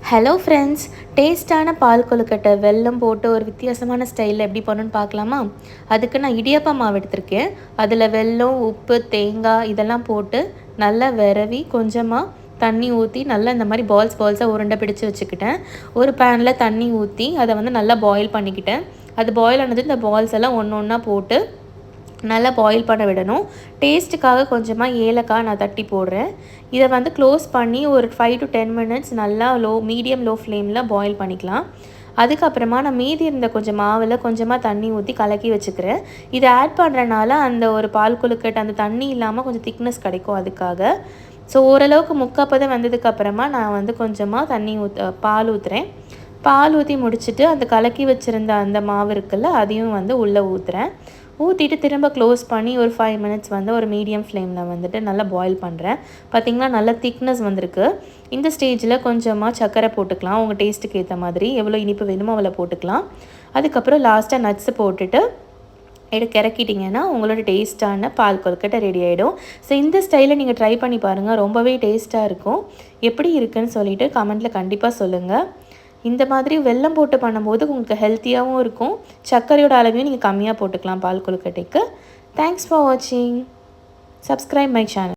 Hello friends, டேஸ்ட்டான பால் கொழுக்கட்டை வெல்லம் போட்டு ஒரு வித்தியாசமான ஸ்டைலில் எப்படி பண்ணணுன்னு பார்க்கலாமா? அதுக்கு நான் இடியாப்ப மாவு எடுத்திருக்கேன். அதில் வெல்லம், உப்பு, தேங்காய் இதெல்லாம் போட்டு நல்லா விரவி கொஞ்சமாக தண்ணி ஊற்றி நல்லா இந்த மாதிரி பால்ஸாக உருண்டை பிடிச்சி வச்சுக்கிட்டேன். ஒரு பேனில் தண்ணி ஊற்றி அதை வந்து நல்லா பாயில் பண்ணிக்கிட்டேன். அது பாயில் ஆனது இந்த பால்ஸ் எல்லாம் ஒன்று ஒன்றா போட்டு நல்லா பாயில் பண்ண விடணும். டேஸ்ட்டுக்காக கொஞ்சமாக ஏலக்காய் நான் தட்டி போடுறேன். இதை வந்து க்ளோஸ் பண்ணி ஒரு 5 to 10 மினிட்ஸ் நல்லா மீடியம் லோ ஃப்ளேமில் பாயில் பண்ணிக்கலாம். அதுக்கப்புறமா நான் மீதி இருந்த கொஞ்சம் மாவில் கொஞ்சமாக தண்ணி ஊற்றி கலக்கி வச்சுக்கிறேன். இதை ஆட் பண்ணுறனால அந்த ஒரு பால் கொழுக்கட்டை அந்த தண்ணி இல்லாமல் கொஞ்சம் திக்னஸ் கிடைக்கும் அதுக்காக. ஸோ ஓரளவுக்கு முக்காப்பதம் வந்ததுக்கப்புறமா நான் வந்து கொஞ்சமாக பால் ஊற்றுறேன். பால் ஊற்றி முடிச்சுட்டு அந்த கலக்கி வச்சுருந்த அந்த மாவு இருக்குல்ல அதையும் வந்து உள்ளே ஊற்றுறேன். ஊற்றிட்டு திரும்ப க்ளோஸ் பண்ணி ஒரு 5 மினிட்ஸ் வந்து ஒரு மீடியம் ஃப்ளேமில் வந்துட்டு நல்லா பாயில் பண்ணுறேன். பார்த்திங்கன்னா நல்லா திக்னஸ் வந்திருக்கு. இந்த ஸ்டேஜில் கொஞ்சமாக சர்க்கரை போட்டுக்கலாம். உங்கள் டேஸ்ட்டுக்கு ஏற்ற மாதிரி எவ்வளோ இனிப்பு வேணுமோ அவ்வளோ போட்டுக்கலாம். அதுக்கப்புறம் லாஸ்ட்டாக நட்ஸு போட்டுட்டு இறக்கிட்டிங்கன்னா உங்களோட டேஸ்ட்டான பால் கொழுக்கட்டை ரெடி ஆகிடும். ஸோ இந்த ஸ்டைலில் நீங்கள் ட்ரை பண்ணி பாருங்கள். ரொம்பவே டேஸ்ட்டாக இருக்கும். எப்படி இருக்குதுன்னு சொல்லிவிட்டு கமெண்ட்டில் கண்டிப்பாக சொல்லுங்கள். இந்த மாதிரி வெல்லம் போட்டு பண்ணும்போது உங்களுக்கு ஹெல்த்தியாகவும் இருக்கும். சர்க்கரையோட அளவையும் நீங்கள் கம்மியாக போட்டுக்கலாம் பால் கொழுக்கட்டைக்கு. தேங்க்ஸ் ஃபார் வாட்சிங். Subscribe my channel.